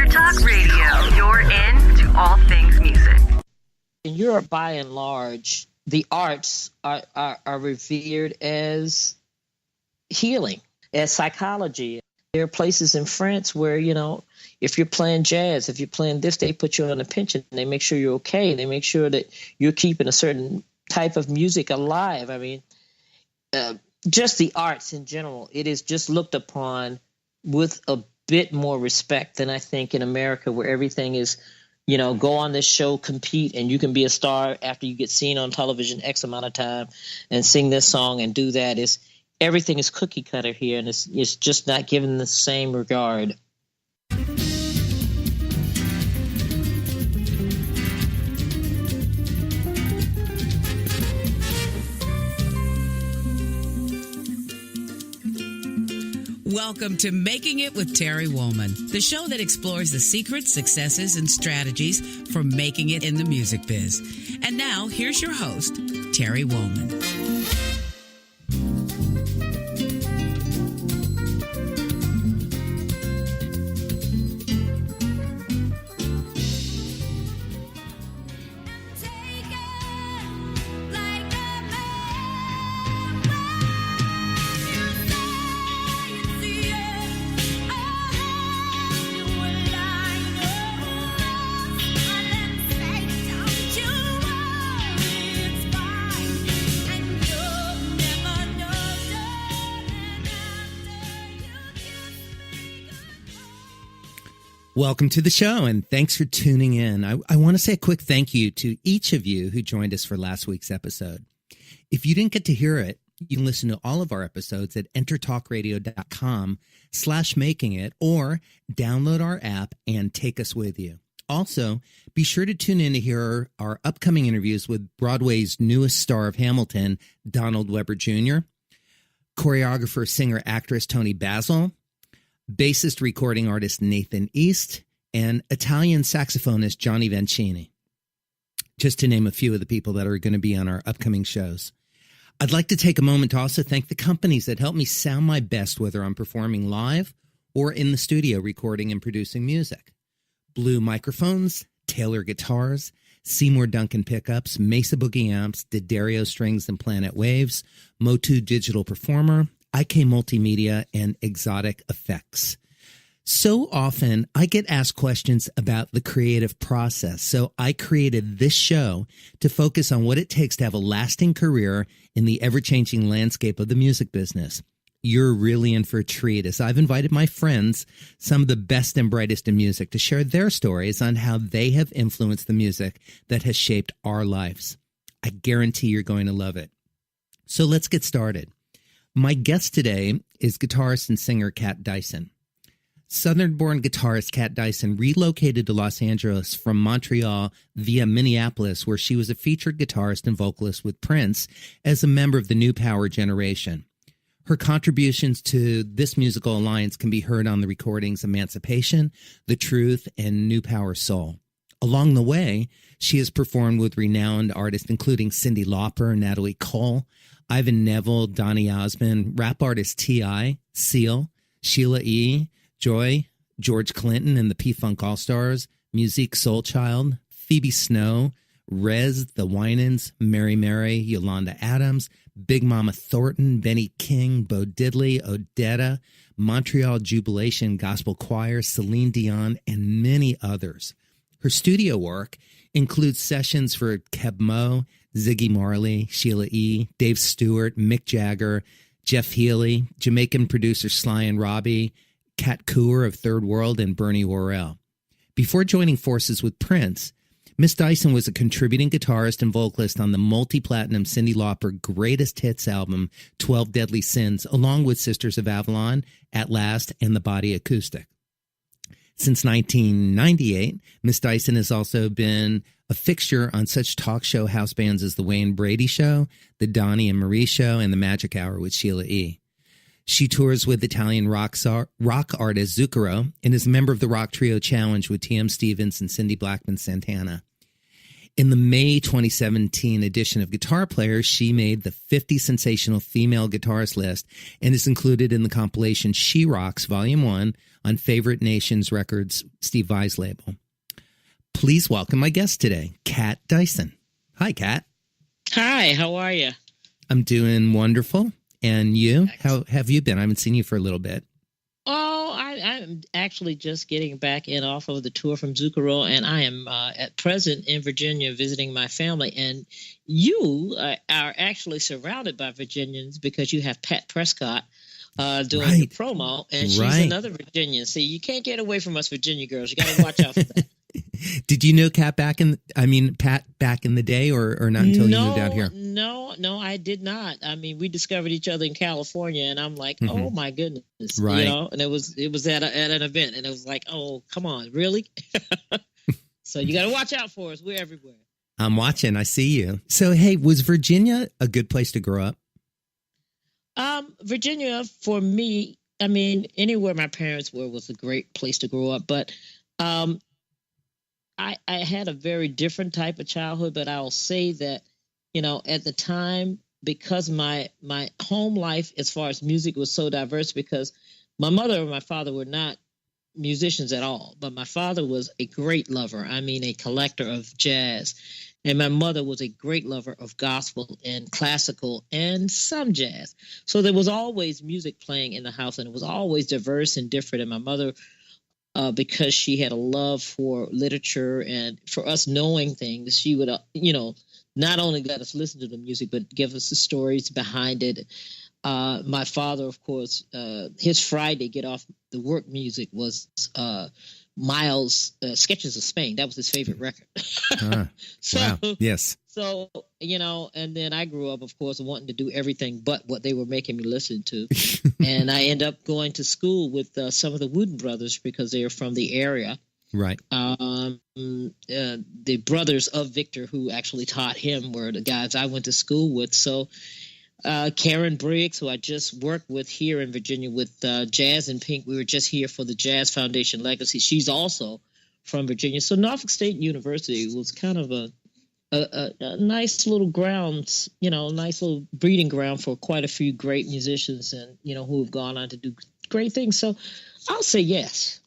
Talk Radio, you're in to all things music. In Europe, by and large, the arts are revered as healing, as psychology. There are places in France where, you know, if you're playing jazz, if you're playing this, they put you on a pension. They make sure you're okay. They make sure that you're keeping a certain type of music alive. I mean, just the arts in general, it is just looked upon with a bit more respect than I think in America, where everything is, you know, go on this show, compete, and you can be a star after you get seen on television X amount of time and sing this song and do that. Everything is cookie cutter here, and it's just not given the same regard. Welcome to Making It with Terry Woolman, the show that explores the secrets, successes, and strategies for making it in the music biz. And now, here's your host, Terry Woolman. Welcome to the show, and thanks for tuning in. I want to say a quick thank you to each of you who joined us for last week's episode. If you didn't get to hear it, you can listen to all of our episodes at entertalkradio.com/makingit or download our app and take us with you. Also, be sure to tune in to hear our upcoming interviews with Broadway's newest star of Hamilton, Donald Webber Jr., choreographer, singer, actress Tony Basil, bassist, recording artist Nathan East, and Italian saxophonist Johnny Vancini, just to name a few of the people that are going to be on our upcoming shows. I'd like to take a moment to also thank the companies that help me sound my best, whether I'm performing live or in the studio recording and producing music. Blue Microphones, Taylor Guitars, Seymour Duncan Pickups, Mesa Boogie Amps, D'Addario Strings and Planet Waves, Motu Digital Performer, IK Multimedia, and Exotic Effects. So often I get asked questions about the creative process, so I created this show to focus on what it takes to have a lasting career in the ever-changing landscape of the music business. You're really in for a treat, as I've invited my friends, some of the best and brightest in music, to share their stories on how they have influenced the music that has shaped our lives. I guarantee you're going to love it. So let's get started. My guest today is guitarist and singer Kat Dyson. Southern-born guitarist Kat Dyson relocated to Los Angeles from Montreal via Minneapolis, where she was a featured guitarist and vocalist with Prince as a member of the New Power generation. Her contributions to this musical alliance can be heard on the recordings Emancipation, The Truth, and Newpowersoul. Along the way, she has performed with renowned artists including Cyndi Lauper, Natalie, Ivan Neville, Donny, Osmond, rap artist T.I., Seal, Sheila E., Joy, George Clinton and the P-Funk AllStars, Musique, Soulchild, Phoebe Snow, Rez, the Winans, Mary Mary, Yolanda Adams, Big Mama Thornton, Benny King, Bo Diddley, Odetta, Montreal Jubilation Gospel Choir, Celine Dion, and many others. Her studio work includes sessions for Keb Mo, Ziggy Marley, Sheila E., Dave Stewart, Mick Jagger, Jeff Healey, Jamaican producer Sly and Robbie, Kat Coor of Third World, and Bernie Worrell. Before joining forces with Prince, Miss Dyson was a contributing guitarist and vocalist on the multi-platinum Cyndi Lauper greatest hits album, 12 Deadly Cyns, along with Sisters of Avalon, At Last, and the Body Acoustic. Since 1998, Miss Dyson has also been a fixture on such talk show house bands as The Wayne Brady Show, The Donny and Marie Show, and The Magic Hour with Sheila E. She tours with Italian rock artist Zucchero and is a member of the rock trio Challenge with T.M. Stevens and Cindy Blackman Santana. In the May 2017 edition of Guitar Player, she made the 50 sensational female guitarist list and is included in the compilation She Rocks Volume 1 on Favorite Nations Records' Steve Vai's label. Please welcome my guest today, Kat Dyson. Hi, Kat. Hi, how are you? I'm doing wonderful. And you? How have you been? I haven't seen you for a little bit. Oh, I'm actually just getting back in off of the tour from Zucchero, and I am at present in Virginia visiting my family. And you are actually surrounded by Virginians because you have Pat Prescott doing the promo, and she's another Virginian. See, you can't get away from us Virginia girls. You got to watch out for that. Did you know Pat back in the day, or not until you moved out here? No, I did not. I mean, we discovered each other in California, and I'm like, oh my goodness, right? You know, and it was at an event, and it was like, oh, come on, really? So you got to watch out for us. We're everywhere. I'm watching. I see you. So, hey, was Virginia a good place to grow up? Virginia, for me, I mean, anywhere my parents were was a great place to grow up, but I had a very different type of childhood, but I'll say that, you know, at the time, because my home life as far as music was so diverse, because my mother and my father were not musicians at all, but my father was a great lover. I mean, a collector of jazz. And my mother was a great lover of gospel and classical and some jazz. So there was always music playing in the house, and it was always diverse and different. And my mother, because she had a love for literature and for us knowing things, she would, not only let us listen to the music, but give us the stories behind it. My father, of course, his Friday get off the work music was Miles' Sketches of Spain. That was his favorite record. Wow. Yes. So, and then I grew up, of course, wanting to do everything but what they were making me listen to. And I ended up going to school with some of the Wooten brothers because they are from the area. Right. The brothers of Victor, who actually taught him, were the guys I went to school with. So Karen Briggs, who I just worked with here in Virginia with Jazz and Pink. We were just here for the Jazz Foundation Legacy. She's also from Virginia. So Norfolk State University was kind of a nice little grounds, nice little breeding ground for quite a few great musicians and, who have gone on to do great things. So I'll say yes.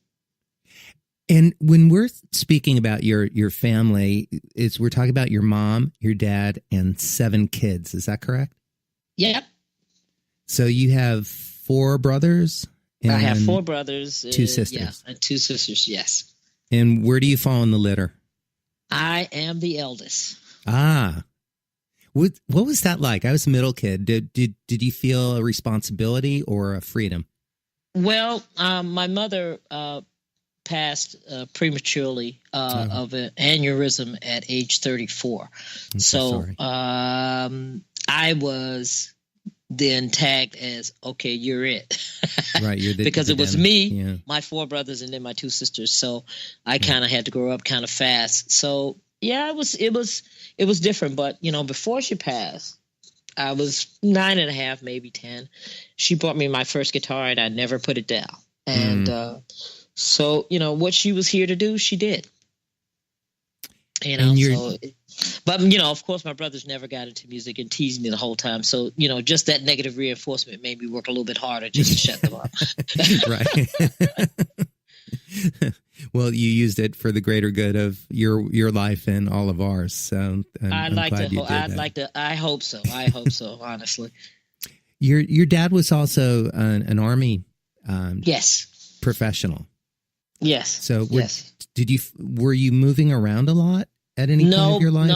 And when we're speaking about your family, we're talking about your mom, your dad, and 7 kids. Is that correct? Yep. So you have 4 brothers? I have 4 brothers. 2 sisters. Yeah, and 2 sisters, yes. And where do you fall in the litter? I am the eldest. Ah. What was that like? I was a middle kid. Did you feel a responsibility or a freedom? Well, my mother passed prematurely of an aneurysm at age 34. So I was then tagged as, okay, you're it. Right. You're because it was me, my 4 brothers, and then my 2 sisters. So I kind of had to grow up kind of fast. So yeah, it was different. But, before she passed, I was 9.5, maybe 10. She bought me my first guitar and I never put it down. And, so, what she was here to do, she did. But, of course, my brothers never got into music and teased me the whole time. So, just that negative reinforcement made me work a little bit harder just to shut them up. Right. Well, you used it for the greater good of your life and all of ours. So I hope so. I hope so, honestly. Your dad was also an Army yes, professional. Yes. So were you moving around a lot at any point of your life?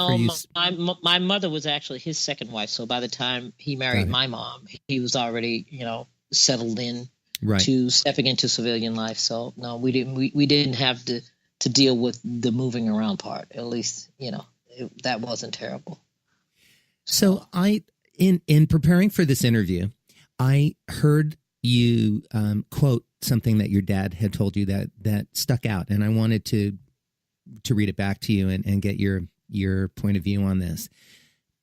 No, my mother was actually his second wife. So by the time he married my mom, he was already, settled in to stepping into civilian life. So no, we didn't have to deal with the moving around part. At least, that wasn't terrible. So in preparing for this interview, I heard you quote something that your dad had told you that stuck out, and I wanted to read it back to you and get your point of view on this.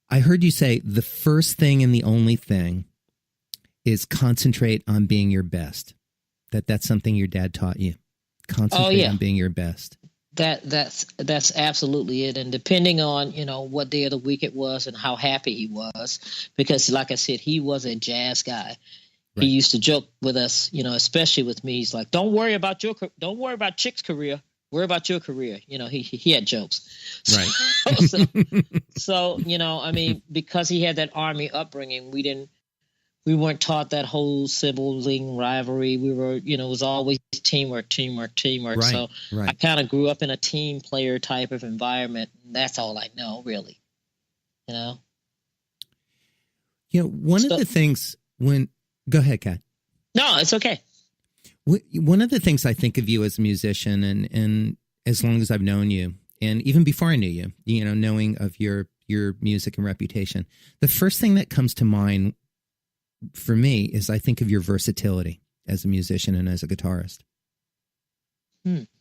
I heard you say the first thing and the only thing is concentrate on being your best. That's something your dad taught you. Concentrate on being your best. That's absolutely it. And depending on, what day of the week it was and how happy he was, because like I said, he was a jazz guy. Right. He used to joke with us, especially with me. He's like, don't worry about Chick's career. Worry about your career. He had jokes. Right. So, I mean, because he had that Army upbringing, we weren't taught that whole sibling rivalry. We were, it was always teamwork. Right, so right. I kind of grew up in a team player type of environment. And that's all I know, really. One of the things go ahead, Kat. No, it's okay. One of the things I think of you as a musician, and as long as I've known you, and even before I knew you, knowing of your music and reputation, the first thing that comes to mind for me is I think of your versatility as a musician and as a guitarist.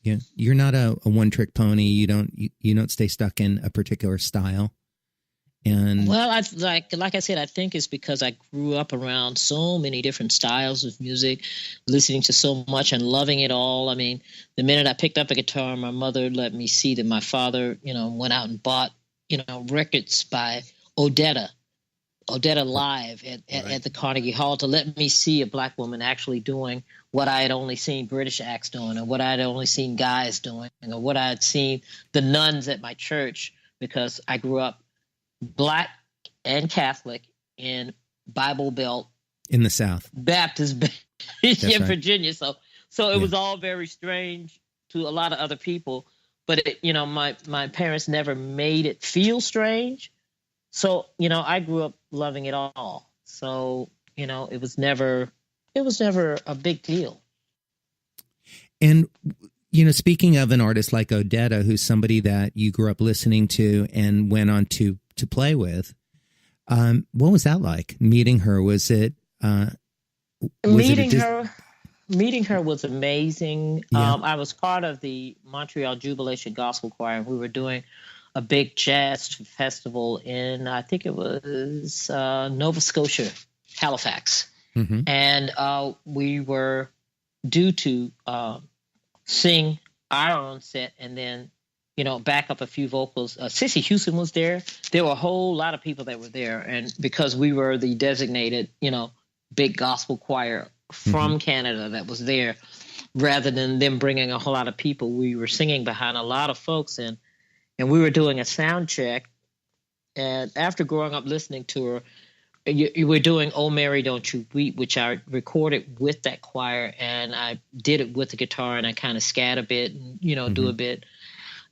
Yeah, you're not a one-trick pony. You don't stay stuck in a particular style. And well, like I said, I think it's because I grew up around so many different styles of music, listening to so much and loving it all. I mean, the minute I picked up a guitar, my mother let me see that my father, went out and bought, records by Odetta live at the Carnegie Hall to let me see a black woman actually doing what I had only seen British acts doing, or what I had only seen guys doing, or what I had seen the nuns at my church, because I grew up Black and Catholic in Bible Belt in the South, Baptist in right. Virginia. So it was all very strange to a lot of other people, but my parents never made it feel strange. So I grew up loving it all. So it was never a big deal. And speaking of an artist like Odetta, who's somebody that you grew up listening to and went on to play with, what was that like? Meeting her? Was it? Meeting her was amazing. Yeah. I was part of the Montreal Jubilation Gospel Choir, and we were doing a big jazz festival in, I think it was Nova Scotia, Halifax, and we were due to sing our own set, and then back up a few vocals. Cissy Houston was there. There were a whole lot of people that were there, and because we were the designated, big gospel choir from Canada that was there, rather than them bringing a whole lot of people, we were singing behind a lot of folks, and we were doing a sound check. And after growing up listening to her, you were doing "Oh Mary, Don't You Weep," which I recorded with that choir, and I did it with the guitar, and I kind of scat a bit, and do a bit.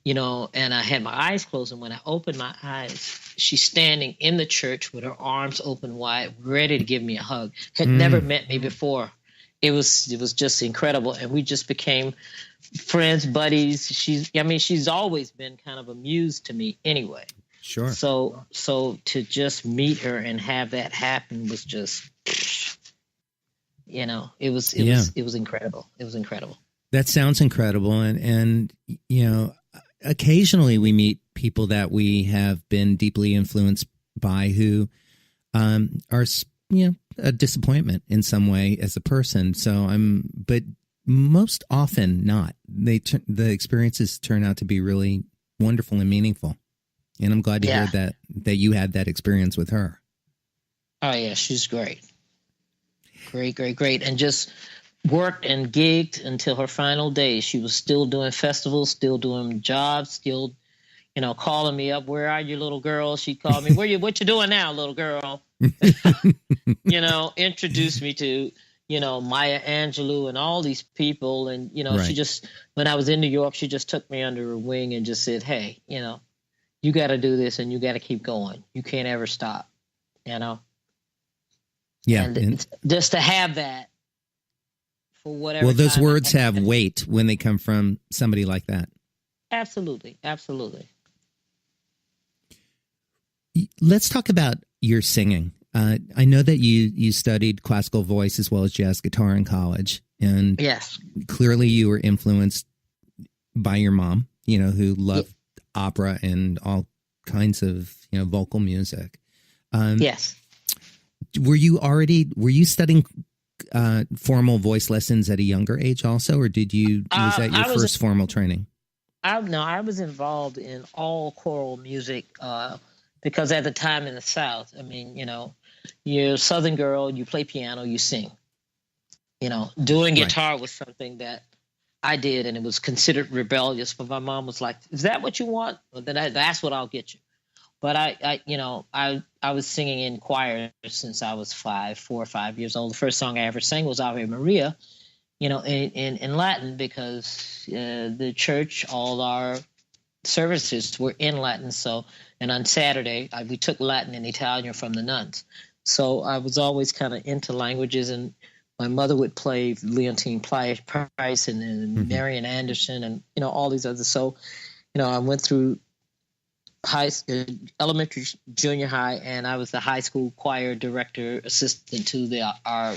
And I had my eyes closed, and when I opened my eyes, she's standing in the church with her arms open wide, ready to give me a hug. Had never met me before. It was just incredible, and we just became friends, buddies. She's always been kind of a muse to me anyway. Sure. So to just meet her and have that happen was just, it was incredible. It was incredible. That sounds incredible, and occasionally we meet people that we have been deeply influenced by who are a disappointment in some way as a person. But most often not. The experiences turn out to be really wonderful and meaningful, and I'm glad to hear that you had that experience with her. Oh yeah, she's great, great, and just worked and gigged until her final days. She was still doing festivals, still doing jobs, still, calling me up. Where are you, little girl? She'd call me. What you doing now, little girl? Introduced me to, Maya Angelou and all these people. And, right. She just, when I was in New York, she just took me under her wing and just said, hey, you got to do this and you got to keep going. You can't ever stop, Yeah. And just to have that, for whatever. Well, those words have weight when they come from somebody like that. Absolutely. Let's talk about your singing. I know that you studied classical voice as well as jazz guitar in college, and yes, clearly you were influenced by your mom, who loved opera and all kinds of vocal music. Yes. Were you studying formal voice lessons at a younger age also, or was that your first formal training? I was involved in all choral music because at the time in the South, I mean, you're a Southern girl, you play piano, you sing. Doing guitar was something that I did, and it was considered rebellious. But my mom was like, "Is that what you want? Well, then that's what I'll get you." But I was singing in choir since I was 4 or 5 years old. The first song I ever sang was Ave Maria, in Latin, because the church, all our services were in Latin. So, and on Saturday, we took Latin and Italian from the nuns. So I was always kind of into languages, and my mother would play Leontine Price and Marian Anderson and, all these others. So, I went through elementary, junior high, and I was the high school choir director, assistant to our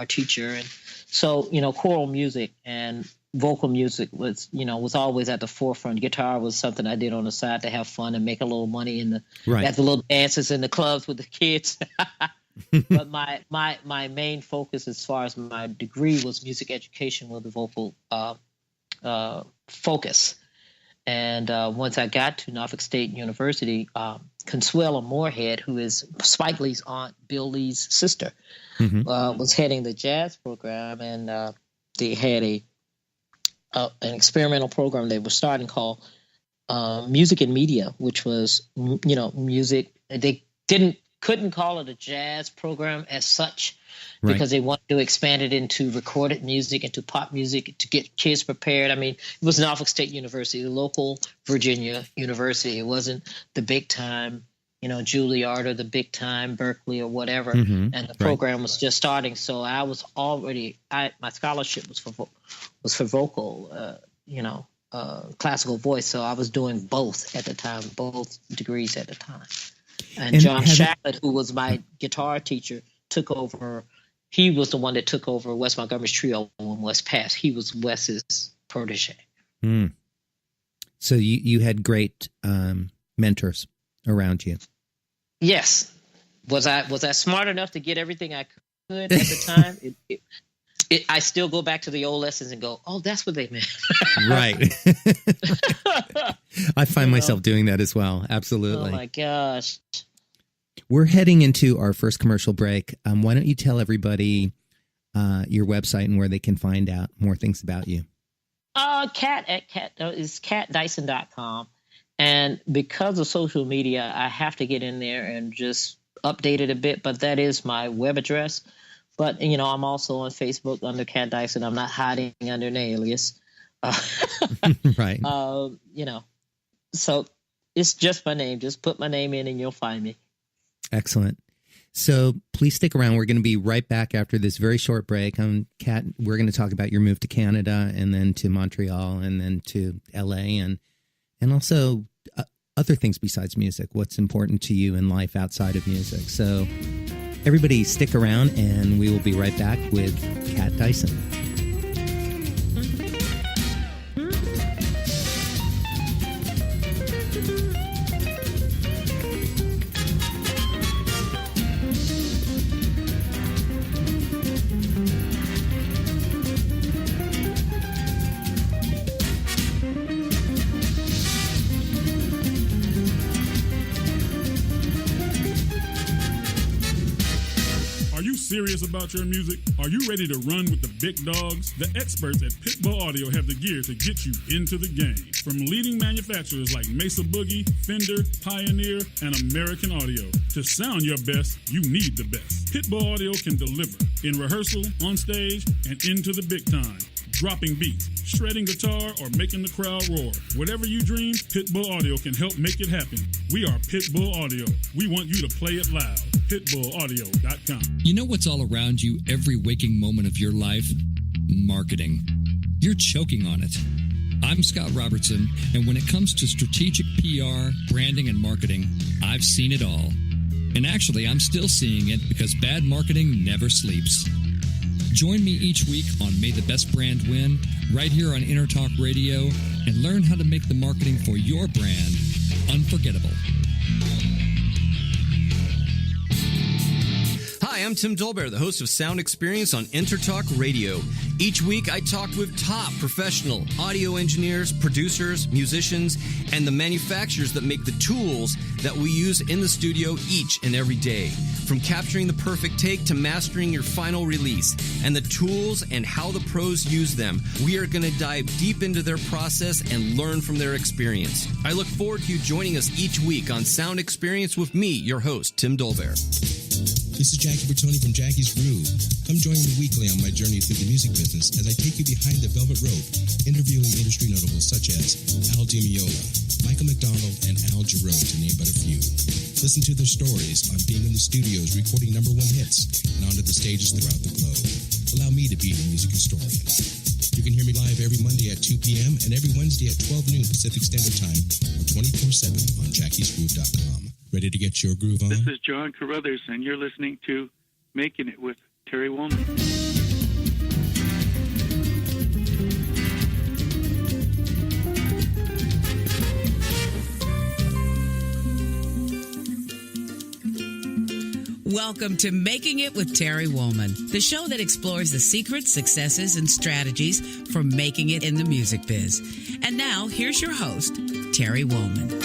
teacher. And so, choral music and vocal music was always at the forefront. Guitar was something I did on the side to have fun and make a little money at the little dances in the clubs with the kids. But my main focus as far as my degree was music education with a vocal focus. And once I got to Norfolk State University, Consuela Moorhead, who is Spike Lee's aunt, Bill Lee's sister, was heading the jazz program, and they had an experimental program they were starting called Music and Media, which was music. They couldn't call it a jazz program as such, because they wanted to expand it into recorded music, into pop music, to get kids prepared. I mean, it was Norfolk State University, the local Virginia university. It wasn't the big time, Juilliard or the big time Berkeley or whatever. And the program was just starting. So I was already, my scholarship was for vocal, classical voice. So I was doing both at the time, both degrees at the time. And John Shacklet, who was my guitar teacher, took over. He was the one that took over Wes Montgomery's trio when Wes passed. He was Wes's protege. So you had great mentors around you. Yes. Was I smart enough to get everything I could at the time? I still go back to the old lessons and go, oh, that's what they meant. Right. I find myself doing that as well. Absolutely. Oh, my gosh. We're heading into our first commercial break. Why don't you tell everybody your website and where they can find out more things about you? Kat is CatDyson.com. And because of social media, I have to get in there and just update it a bit. But that is my web address. But, I'm also on Facebook under Kat Dyson. I'm not hiding under an alias. Right. So it's just my name. Just put my name in and you'll find me. Excellent. So please stick around. We're going to be right back after this very short break. Kat, we're going to talk about your move to Canada and then to Montreal and then to LA and also other things besides music. What's important to you in life outside of music. So everybody stick around and we will be right back with Kat Dyson. Serious about your music? Are you ready to run with the big dogs? The experts at Pitbull Audio have the gear to get you into the game. From leading manufacturers like Mesa Boogie, Fender, Pioneer, and American Audio. To sound your best, you need the best. Pitbull Audio can deliver in rehearsal, on stage, and into the big time. Dropping beats, shredding guitar, or making the crowd roar. Whatever you dream, Pitbull Audio can help make it happen. We are Pitbull Audio. We want you to play it loud. PitbullAudio.com. You know what's all around you every waking moment of your life? Marketing. You're choking on it. I'm Scott Robertson, and when it comes to strategic PR, branding, and marketing, I've seen it all. And actually, I'm still seeing it because bad marketing never sleeps. Join me each week on May the Best Brand Win, right here on Intertalk Radio, and learn how to make the marketing for your brand unforgettable. Hi, I'm Tim Dolbear, the host of Sound Experience on Intertalk Radio. Each week, I talk with top professional audio engineers, producers, musicians, and the manufacturers that make the tools that we use in the studio each and every day. From capturing the perfect take to mastering your final release, and the tools and how the pros use them, we are going to dive deep into their process and learn from their experience. I look forward to you joining us each week on Sound Experience with me, your host, Tim Dolbear. This is Jackie Bertoni from Jackie's Groove. Come join me weekly on my journey through the music business as I take you behind the velvet rope, interviewing industry notables such as Al Di Meola, Michael McDonald, and Al Jarreau, to name but a few. Listen to their stories on being in the studios recording #1 hits and onto the stages throughout the globe. Allow me to be your music historian. You can hear me live every Monday at 2 p.m. and every Wednesday at 12 noon Pacific Standard Time or 24/7 on jackiesgroove.com. Ready to get your groove on? This is John Carruthers, and you're listening to Making It with Terry Woolman. Welcome to Making It with Terry Woolman, the show that explores the secrets, successes, and strategies for making it in the music biz. And now, here's your host, Terry Woolman.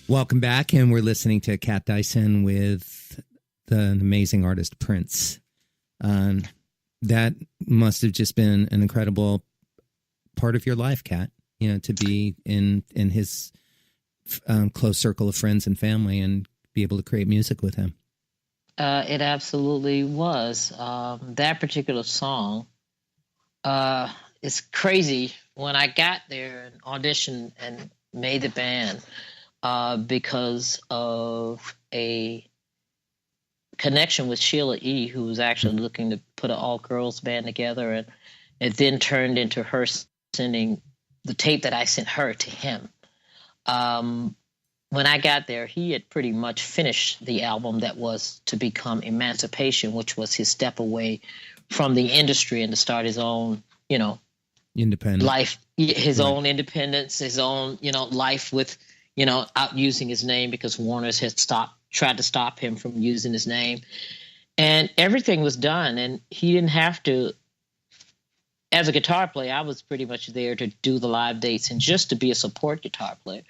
Welcome back, and we're listening to Kat Dyson with the amazing artist Prince. That must have just been an incredible part of your life, Kat, to be in his close circle of friends and family and be able to create music with him. It absolutely was. That particular song is crazy. When I got there and auditioned and made the band, because of a connection with Sheila E, who was actually looking to put an all-girls band together, and it then turned into her sending the tape that I sent her to him. When I got there, he had pretty much finished the album that was to become Emancipation, which was his step away from the industry and to start his own, independent life, his own independence, his own, life with, out using his name, because Warner's had tried to stop him from using his name. And everything was done, and he didn't have to. As a guitar player, I was pretty much there to do the live dates and just to be a support guitar player.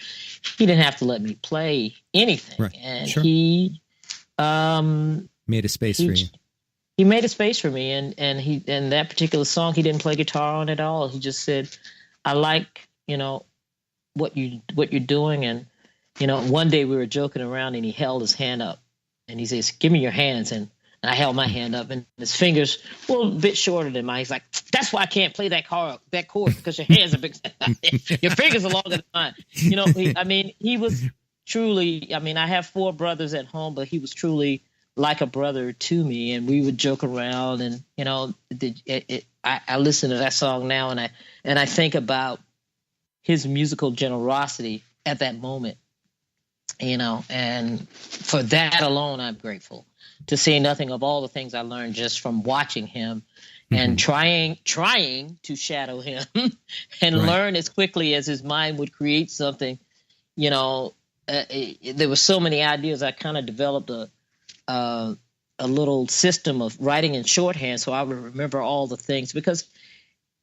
He didn't have to let me play anything. Right. And sure. he made a space for you. He made a space for me, and that particular song, he didn't play guitar on at all. He just said, I like, what you're doing. And, one day we were joking around and he held his hand up and he says, give me your hands. And I held my hand up, and his fingers were a bit shorter than mine. He's like, that's why I can't play that chord, because your hands are big. Your fingers are longer than mine. He was truly, I have 4 brothers at home, but he was truly like a brother to me. And we would joke around, and, I listen to that song now, and I think about his musical generosity at that moment, and for that alone, I'm grateful. To say nothing of all the things I learned just from watching him and trying to shadow him and learn as quickly as his mind would create something. There were so many ideas. I kind of developed a little system of writing in shorthand so I would remember all the things, because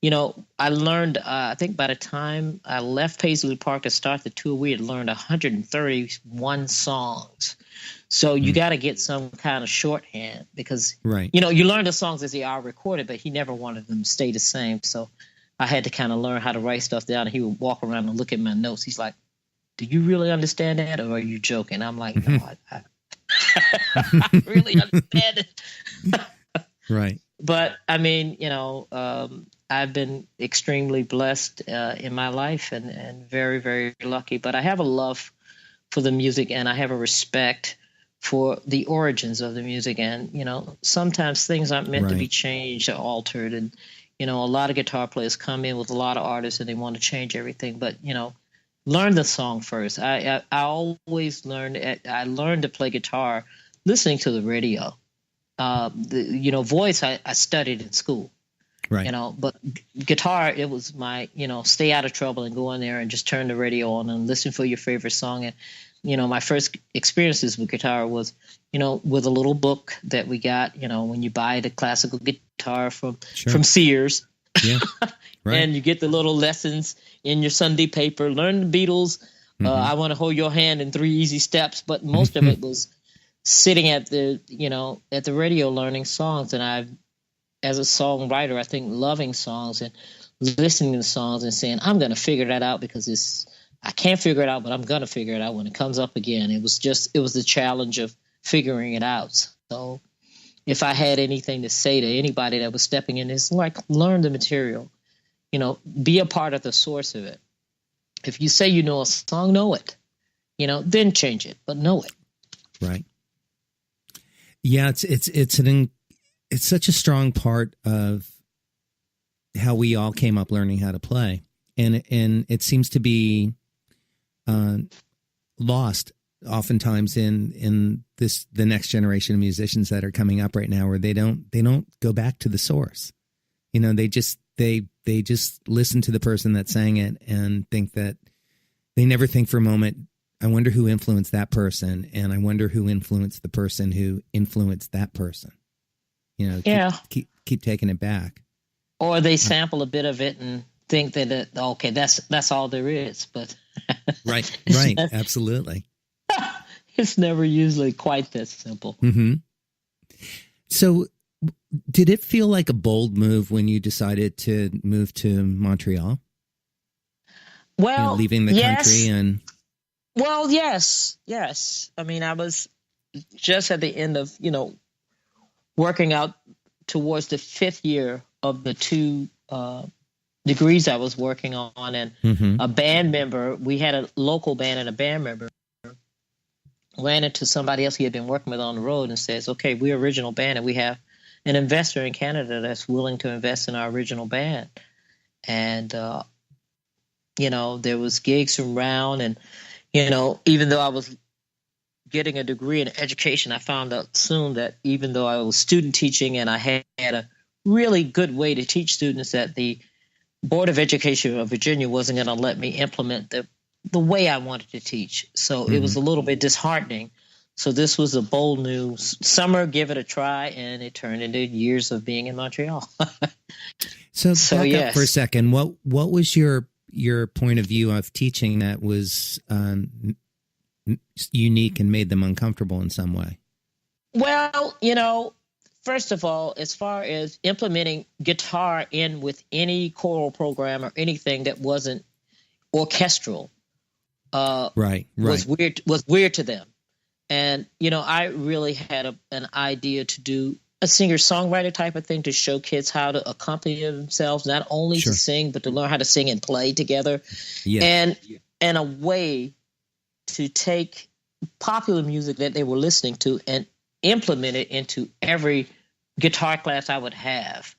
I learned, I think by the time I left Paisley Park to start the tour, we had learned 131 songs. So you got to get some kind of shorthand, because, you learn the songs as they are recorded, but he never wanted them to stay the same. So I had to kind of learn how to write stuff down. And he would walk around and look at my notes. He's like, do you really understand that, or are you joking? I'm like, no, I really understand it. Right. But I've been extremely blessed in my life and very, very lucky. But I have a love for the music, and I have a respect for the origins of the music. And, sometimes things aren't meant to be changed or altered. And, a lot of guitar players come in with a lot of artists and they want to change everything. But, learn the song first. I always learned. I learned to play guitar listening to the radio. Voice I studied in school. Right. But guitar, it was my, stay out of trouble and go in there and just turn the radio on and listen for your favorite song. And, my first experiences with guitar was, with a little book that we got, when you buy the classical guitar from Sears. Yeah. Right. And you get the little lessons in your Sunday paper, learn the Beatles. I Want to Hold Your Hand in 3 Easy Steps. But most of it was sitting at the radio learning songs. And I've, as a songwriter, I think loving songs and listening to songs and saying, I'm going to figure that out because I can't figure it out, but I'm going to figure it out when it comes up again. It was the challenge of figuring it out. So if I had anything to say to anybody that was stepping in, it's like, learn the material, be a part of the source of it. If you say you know a song, know it, then change it, but know it. Right. Yeah. It's such a strong part of how we all came up learning how to play. And it seems to be lost oftentimes in the next generation of musicians that are coming up right now, where they don't go back to the source. They just listen to the person that sang it and think that they never think for a moment, I wonder who influenced that person. And I wonder who influenced the person who influenced that person. Keep taking it back. Or they sample a bit of it and think that, okay, that's all there is. But right, absolutely. It's never usually quite that simple. Mm-hmm. So did it feel like a bold move when you decided to move to Montreal? Well, leaving the country and... Well, yes. I mean, I was just at the end of, working out towards the 5th year of the 2 degrees I was working on. And a band member, we had a local band, and a band member ran into somebody else he had been working with on the road and says, okay, we're original band and we have an investor in Canada that's willing to invest in our original band. And, there was gigs around, and, even though I was getting a degree in education, I found out soon that even though I was student teaching and I had a really good way to teach students, that the Board of Education of Virginia wasn't going to let me implement the way I wanted to teach. So it was a little bit disheartening. So this was a bold new summer, give it a try, and it turned into years of being in Montreal. So back up for a second. What was your point of view of teaching that was unique and made them uncomfortable in some way? Well, first of all, as far as implementing guitar in with any choral program or anything that wasn't orchestral, was weird to them. And, I really had an idea to do a singer-songwriter type of thing to show kids how to accompany themselves, not only to sing, but to learn how to sing and play together. Yeah. And a way to take popular music that they were listening to and implement it into every guitar class I would have,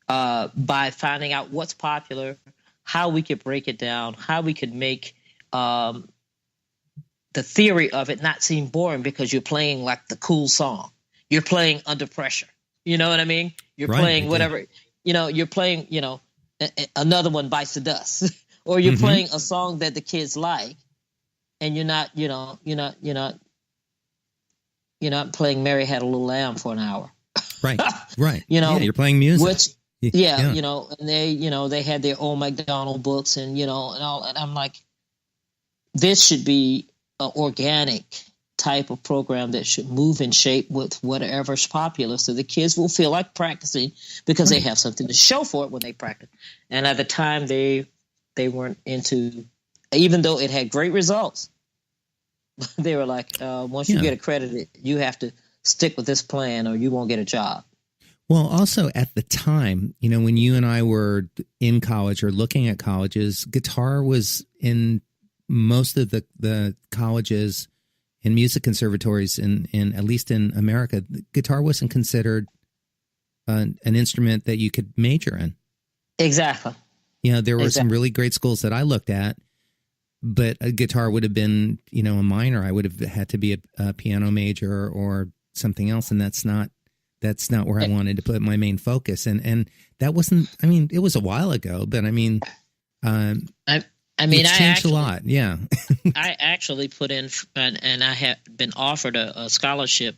by finding out what's popular, how we could break it down, how we could make the theory of it not seem boring because you're playing like the cool song. You're playing under pressure. You know what I mean? You're playing whatever, you're playing, another one bites the dust, or you're playing a song that the kids like, and you're not playing Mary Had a Little Lamb for an hour. Right. You're playing music. Which, and they had their own McDonald books and all, and I'm like, this should be an organic type of program that should move in shape with whatever's popular, so the kids will feel like practicing because they have something to show for it when they practice. And at the time, they weren't into, even though it had great results, they were like, once you get accredited, you have to stick with this plan or you won't get a job. Well, also at the time, when you and I were in college or looking at colleges, guitar was in most of the colleges and music conservatories in at least in America. Guitar wasn't considered an instrument that you could major in. Exactly. There were some really great schools that I looked at, but a guitar would have been, a minor. I would have had to be a piano major or something else, and that's not where I wanted to put my main focus. And that wasn't, it was a while ago, but it's changed a lot. Yeah. I actually put in, and I had been offered a scholarship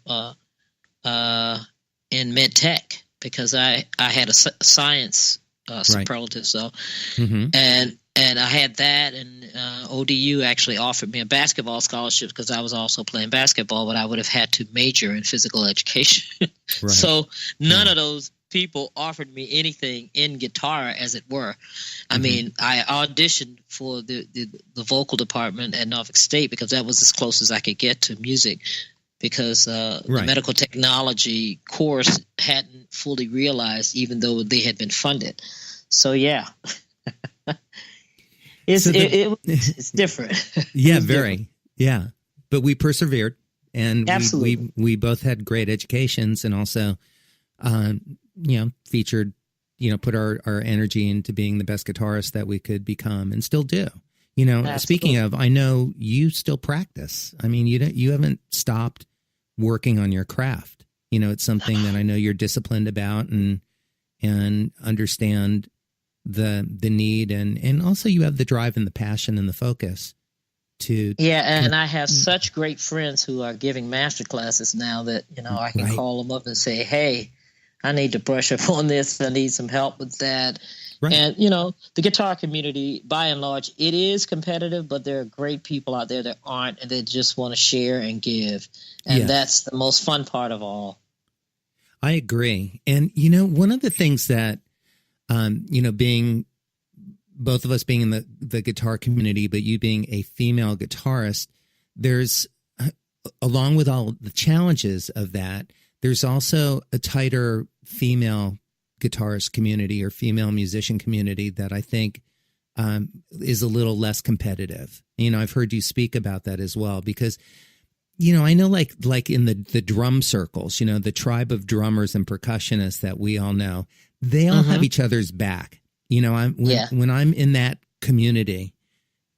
in med tech because I had a science superlative. So, and I had that, and ODU actually offered me a basketball scholarship because I was also playing basketball, but I would have had to major in physical education. Right. So none of those people offered me anything in guitar, as it were. I mean, I auditioned for the vocal department at Norfolk State because that was as close as I could get to music, because the medical technology course hadn't fully realized, even though they had been funded. So yeah. It's different. Yeah, very. Different. Yeah. But we persevered, and absolutely. We both had great educations, and also, featured, put our energy into being the best guitarist that we could become and still do. Absolutely. Speaking of, I know you still practice. You haven't stopped working on your craft. It's something that I know you're disciplined about and understand the need, and also you have the drive and the passion and the focus to. Yeah, and I have such great friends who are giving master classes now that I can call them up and say, hey, I need to brush up on this, I need some help with that. Right. And the guitar community, by and large, it is competitive, but there are great people out there that aren't, and they just want to share and give, and that's the most fun part of all. I agree. And one of the things that being both of us being in the guitar community, but you being a female guitarist, there's, along with all the challenges of that, there's also a tighter female guitarist community or female musician community that I think is a little less competitive. I've heard you speak about that as well, because I know like in the drum circles, the tribe of drummers and percussionists that we all know, they all have each other's back. When I'm in that community,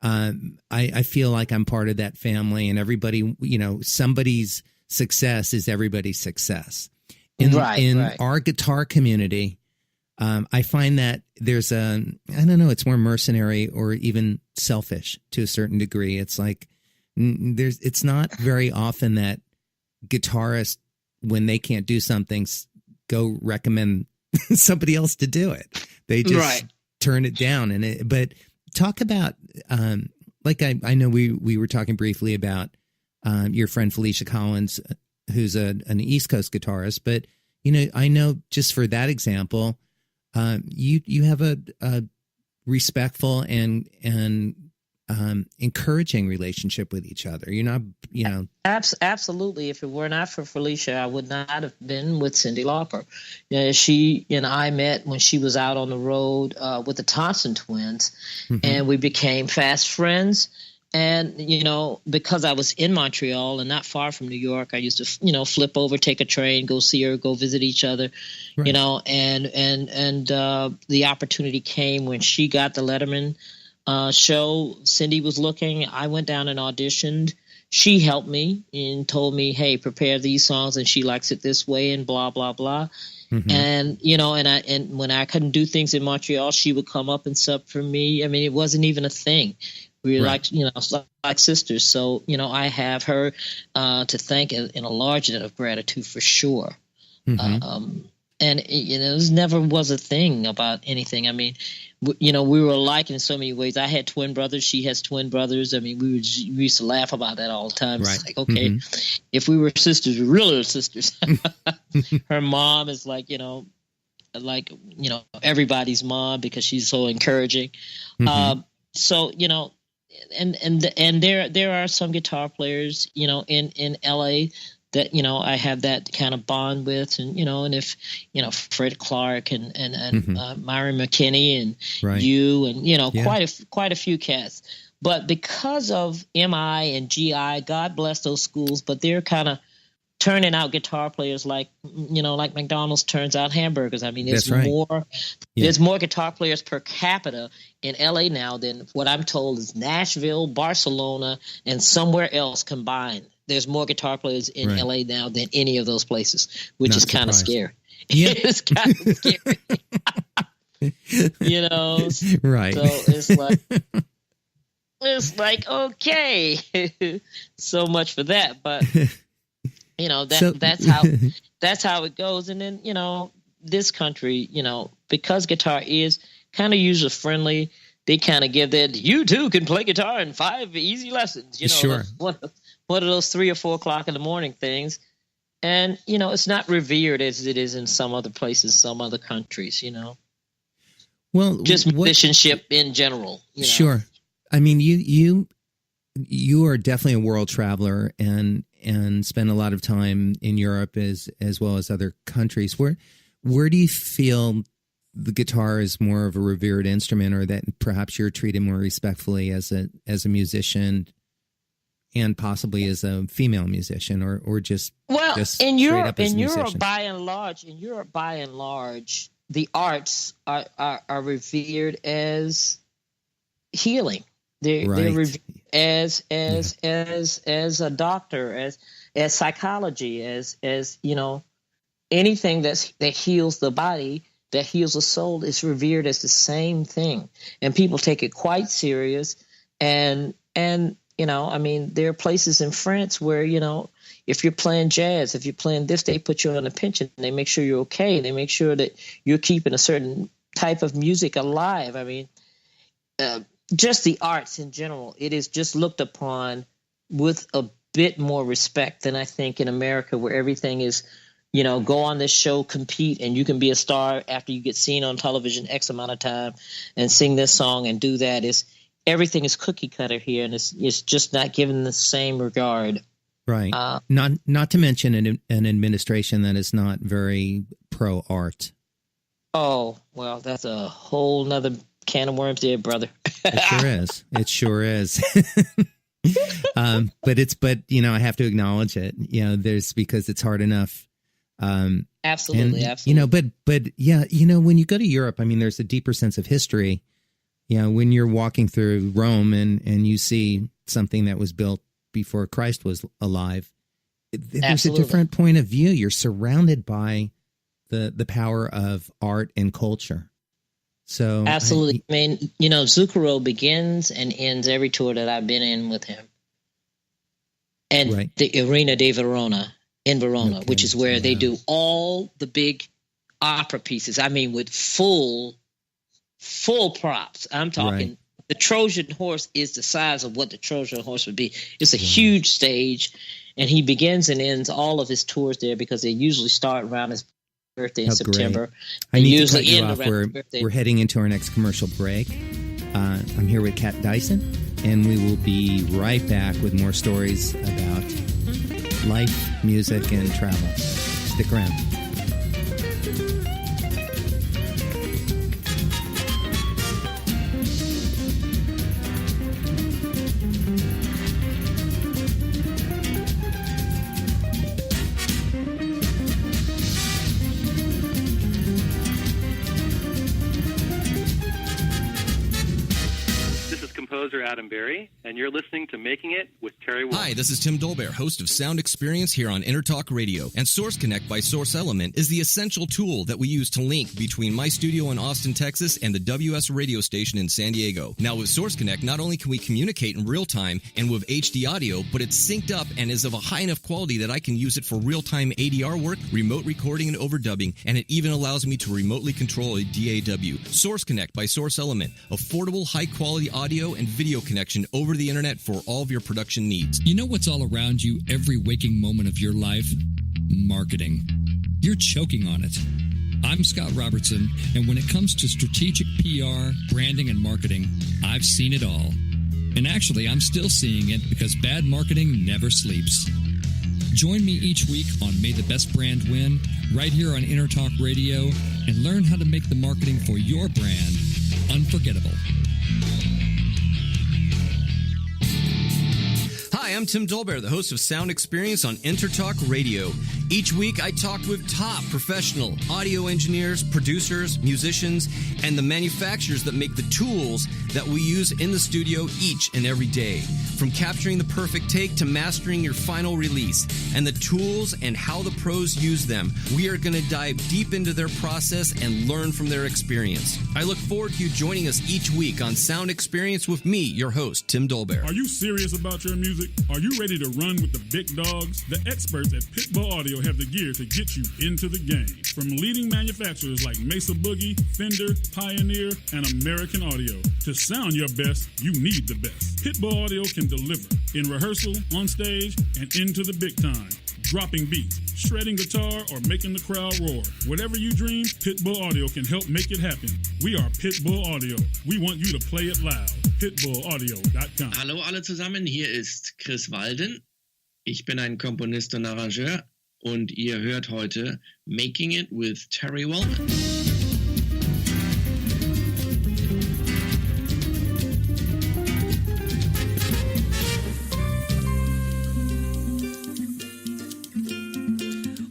I feel like I'm part of that family, and everybody, somebody's success is everybody's success. In our guitar community, I find that there's it's more mercenary or even selfish to a certain degree. It's like, it's not very often that guitarists, when they can't do something, go recommend somebody else to do it. They just turn it down. But talk about, I know we were talking briefly about your friend Felicia Collins, who's an East Coast guitarist. But I know just for that example, you have a respectful and encouraging relationship with each other. You're not, Absolutely. If it were not for Felicia, I would not have been with Cyndi Lauper. She and I met when she was out on the road with the Thompson twins, and we became fast friends. And, because I was in Montreal and not far from New York, I used to, flip over, take a train, go see her, go visit each other, and the opportunity came when she got the Letterman show. Cyndi was looking. I went down and auditioned. She helped me and told me, hey, prepare these songs, and she likes it this way, and blah, blah, blah. And, and when I couldn't do things in Montreal, she would come up and sub for me. it wasn't even a thing. We were like sisters. So, I have her to thank in a large debt of gratitude for sure. And, it never was a thing about anything. We were alike in so many ways. I had twin brothers. She has twin brothers. We used to laugh about that all the time. It's like, okay, if we were sisters, we really were sisters. Her mom is everybody's mom because she's so encouraging. So, and there are some guitar players, in LA that, you know, I have that kind of bond with, and, you know, and if, you know, Fred Clark and Myron McKinney and you, and, you know, quite a few cats. But because of MI and GI, God bless those schools, but they're kind of turning out guitar players like, you know, like McDonald's turns out hamburgers. I mean, there's there's more guitar players per capita in LA now than what I'm told is Nashville, Barcelona, and somewhere else combined. There's more guitar players in LA now than any of those places, which is kind of scary. Yeah. It's kind of scary. You know? Right. So it's like, okay, so much for that. But, you know, that's how it goes. And then, you know, this country, you know, because guitar is kind of user friendly, they kind of give that, you too can play guitar in 5 easy lessons, you know, one of those 3 or 4 o'clock in the morning things. And, you know, it's not revered as it is in some other places, some other countries, you know. Well, just musicianship in general. You know? Sure. I mean, you are definitely a world traveler and spend a lot of time in Europe as well as other countries. Where do you feel the guitar is more of a revered instrument, or that perhaps you're treated more respectfully as a musician and possibly as a female musician, or just in Europe by and large, the arts are revered as healing. They're revered as a doctor, as psychology, as you know, anything that heals the body, that heals the soul, is revered as the same thing, and people take it quite serious. And you know, I mean, there are places in France where, you know, if you're playing jazz, if you're playing this, they put you on a pension. They make sure you're okay. They make sure that you're keeping a certain type of music alive. I mean, just the arts in general, it is just looked upon with a bit more respect than I think in America, where everything is, you know, go on this show, compete, and you can be a star after you get seen on television X amount of time and sing this song and do that. Everything is cookie cutter here, and it's just not given the same regard. Right. Not to mention an administration that is not very pro art. Oh, well, that's a whole nother can of worms there, brother. It sure is. But you know, I have to acknowledge it. You know, because it's hard enough. Absolutely. You know, but yeah, you know, when you go to Europe, I mean, there's a deeper sense of history. You know, when you're walking through Rome and you see something that was built before Christ was alive, there's a different point of view. You're surrounded by the power of art and culture. So absolutely. I mean, you know, Zucchero begins and ends every tour that I've been in with him. And the Arena di Verona in Verona, which is where they do all the big opera pieces. I mean, with full props. I'm talking the Trojan horse is the size of what the Trojan horse would be. It's a huge stage, and he begins and ends all of his tours there because they usually start around his birthday in September. I need to cut you off. We're heading into our next commercial break. I'm here with Kat Dyson, and we will be right back with more stories about life, music, and travel. Stick around. Adam Berry, and you're listening to Making It with Terry Wolf. Hi, this is Tim Dolbear, host of Sound Experience here on Intertalk Radio. And Source Connect by Source Element is the essential tool that we use to link between my studio in Austin, Texas, and the WS radio station in San Diego. Now, with Source Connect, not only can we communicate in real time and with HD audio, but it's synced up and is of a high enough quality that I can use it for real-time ADR work, remote recording, and overdubbing, and it even allows me to remotely control a DAW. Source Connect by Source Element. Affordable, high-quality audio and video connection over the internet for all of your production needs. You know what's all around you every waking moment of your life? Marketing. You're choking on it. I'm Scott Robertson, and when it comes to strategic PR, branding, and marketing, I've seen it all. And actually, I'm still seeing it because bad marketing never sleeps. Join me each week on May the Best Brand Win, right here on Intertalk Radio, and learn how to make the marketing for your brand unforgettable. Hi, I'm Tim Dolbear, the host of Sound Experience on Intertalk Radio. Each week, I talk with top professional audio engineers, producers, musicians, and the manufacturers that make the tools that we use in the studio each and every day. From capturing the perfect take to mastering your final release, and the tools and how the pros use them, we are going to dive deep into their process and learn from their experience. I look forward to you joining us each week on Sound Experience with me, your host, Tim Dolbear. Are you serious about your music? Are you ready to run with the big dogs? The experts at Pitbull Audio have the gear to get you into the game. From leading manufacturers like Mesa Boogie, Fender, Pioneer, and American Audio. To sound your best, you need the best. Pitbull Audio can deliver in rehearsal, on stage, and into the big time. Dropping beats, shredding guitar, or making the crowd roar. Whatever you dream, Pitbull Audio can help make it happen. We are Pitbull Audio. We want you to play it loud. Pitbullaudio.com. Hallo alle zusammen, hier ist Chris Walden. Ich bin ein Komponist und Arrangeur und ihr hört heute Making It with Terry Wollman.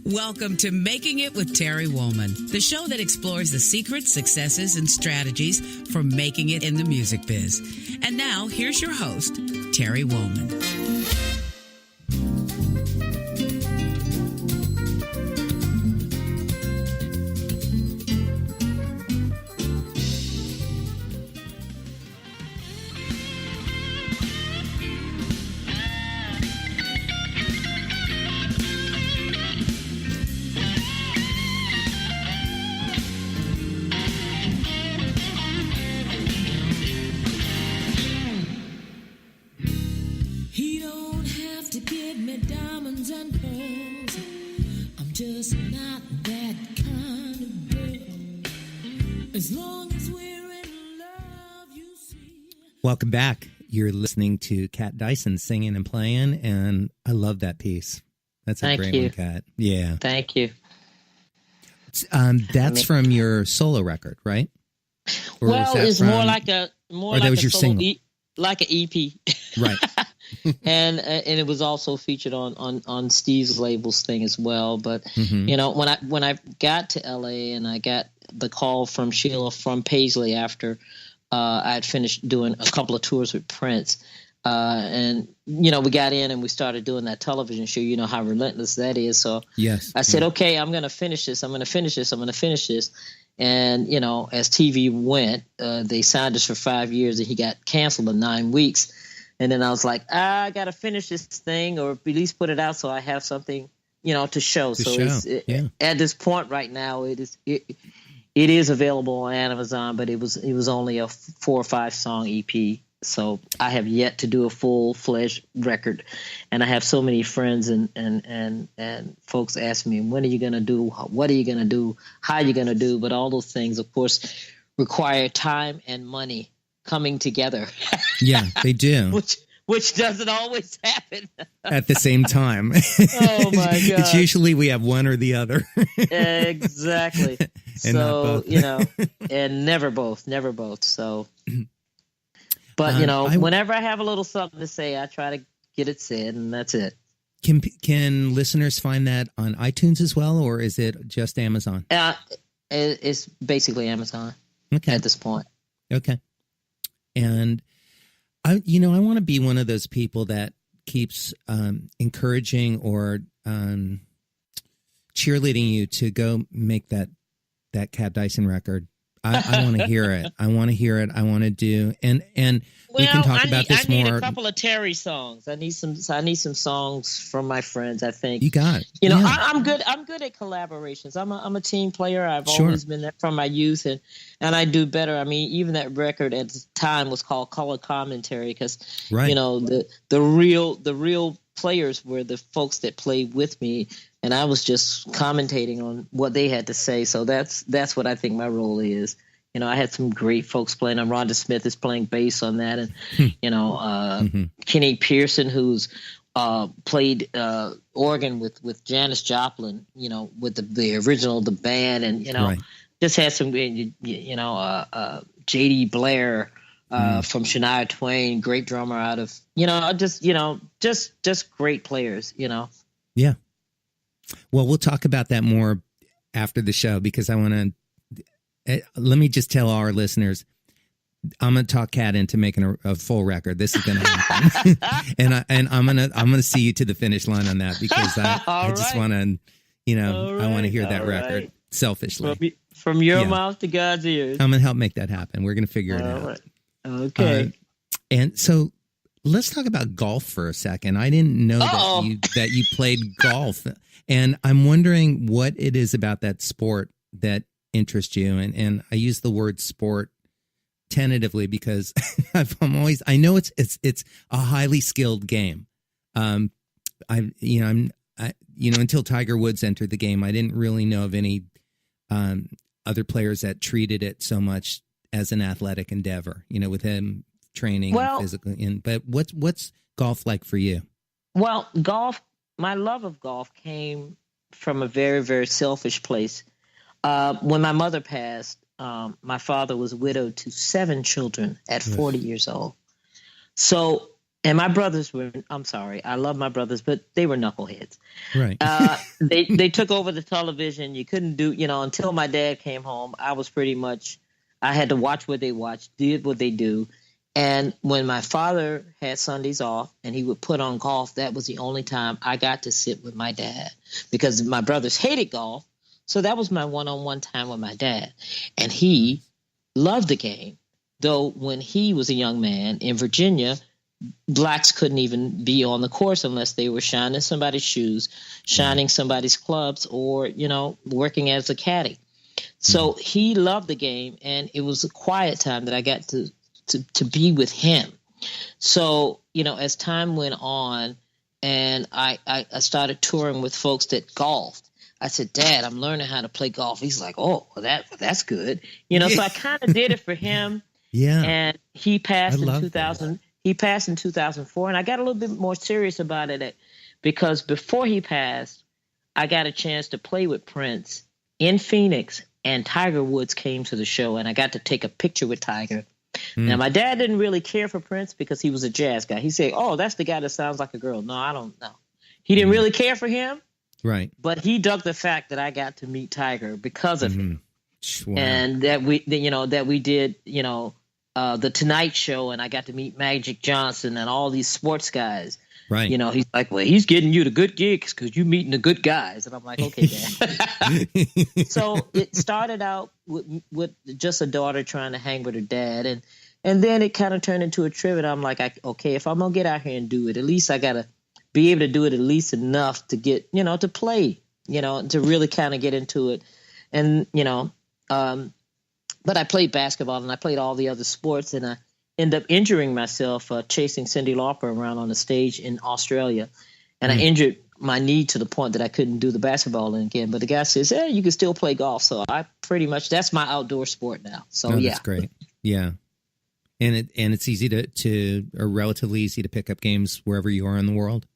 Welcome to Making It with Terry Wollman, the show that explores the secrets, successes, and strategies for making it in the music biz. And now, here's your host, Terry Wollman. Welcome back. You're listening to Kat Dyson singing and playing, and I love that piece. That's a great one, Kat. Yeah. Thank you. That's from your solo record, right? Or well, it's more like a single, like an EP, right? and it was also featured on Steve's labels thing as well. But you know, when I got to LA and I got the call from Sheila from Paisley after I had finished doing a couple of tours with Prince, and you know, we got in and we started doing that television show. You know how relentless that is. So yes, I said, okay, I'm going to finish this. And you know, as TV went, they signed us for 5 years, and he got canceled in 9 weeks. And then I was like, I got to finish this thing, or at least put it out so I have something, you know, to show. At this point right now, it is available on Amazon, but it was only a 4 or 5 song EP. So I have yet to do a full-fledged record, and I have so many friends and folks ask me, when are you going to do? What are you going to do? How are you going to do? But all those things, of course, require time and money coming together. Yeah, they do. Which doesn't always happen at the same time. Oh my God! It's usually we have one or the other. Exactly. So you know, and never both. So, but you know, whenever I have a little something to say, I try to get it said, and that's it. Can listeners find that on iTunes as well, or is it just Amazon? It's basically Amazon. Okay. At this point. Okay. And I want to be one of those people that keeps encouraging or cheerleading you to go make that Kat Dyson record. I want to hear it. I want to do and we can talk about this more. I need a couple of Terry songs. I need some songs from my friends. I think you got it. You know, yeah. I'm good at collaborations. I'm a team player. I've always been that from my youth, and I do better. I mean, even that record at the time was called Color Commentary because you know the real players were the folks that played with me, and I was just commentating on what they had to say. So that's what I think my role is. You know, I had some great folks playing on. Rhonda Smith is playing bass on that, and you know, Kenny Pearson, who's played organ with Janis Joplin, with the original, the band, and, Right. just had some, J.D. Blair from Shania Twain, great drummer out of, just great players, Yeah. Well, we'll talk about that more after the show, because I want to, let me just tell our listeners, I'm going to talk Kat into making a full record. This is going to happen. and I'm going to see you to the finish line on that, because I just want to, I want to hear that record selfishly. From your mouth to God's ears. I'm going to help make that happen. We're going to figure it out. Right. Okay. And so let's talk about golf for a second. I didn't know that you played golf, and I'm wondering what it is about that sport that interests you. And I use the word sport tentatively because I know it's a highly skilled game. Until Tiger Woods entered the game, I didn't really know of any other players that treated it so much as an athletic endeavor, with him training physically. But what's golf like for you? Well, my love of golf came from a very, very selfish place. When my mother passed, my father was widowed to 7 children at 40 years old. So, and my brothers I love my brothers, but they were knuckleheads. Right. They took over the television. You couldn't do, until my dad came home, I had to watch what they watched, did what they do. And when my father had Sundays off and he would put on golf, that was the only time I got to sit with my dad, because my brothers hated golf. So that was my one-on-one time with my dad. And he loved the game, though when he was a young man in Virginia, blacks couldn't even be on the course unless they were shining somebody's shoes, shining somebody's clubs, or, working as a caddy. So he loved the game, and it was a quiet time that I got to be with him. So, as time went on and I started touring with folks that golfed, I said, Dad, I'm learning how to play golf. He's like, oh, well, that's good. So I kind of did it for him. Yeah. And he passed in 2000. He passed in 2004, and I got a little bit more serious about it because before he passed, I got a chance to play with Prince in Phoenix, and Tiger Woods came to the show, and I got to take a picture with Tiger. Now, my dad didn't really care for Prince because he was a jazz guy. He said, oh, that's the guy that sounds like a girl. No, I don't know. He didn't really care for him. Right. But he dug the fact that I got to meet Tiger because of him. Wow. And that we did, the Tonight Show, and I got to meet Magic Johnson and all these sports guys. Right. He's like, well, he's getting you the good gigs because you're meeting the good guys. And I'm like, okay, Dad. So it started out with just a daughter trying to hang with her dad. And then it kind of turned into a trip. And I'm like, okay, if I'm going to get out here and do it, at least I got to be able to do it at least enough to get, to play, to really kind of get into it. And, but I played basketball and I played all the other sports, and I ended up injuring myself chasing Cyndi Lauper around on the stage in Australia. And I injured my knee to the point that I couldn't do the basketball again. But the guy says, hey, you can still play golf. So that's my outdoor sport now. So, yeah. That's great. Yeah. And it's easy or relatively easy to pick up games wherever you are in the world.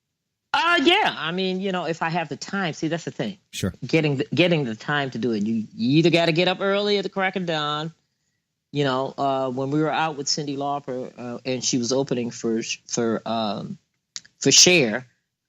Yeah. I mean, if I have the time, see, that's the thing. Sure. Getting the time to do it. You either got to get up early at the crack of dawn. When we were out with Cyndi Lauper and she was opening for Cher,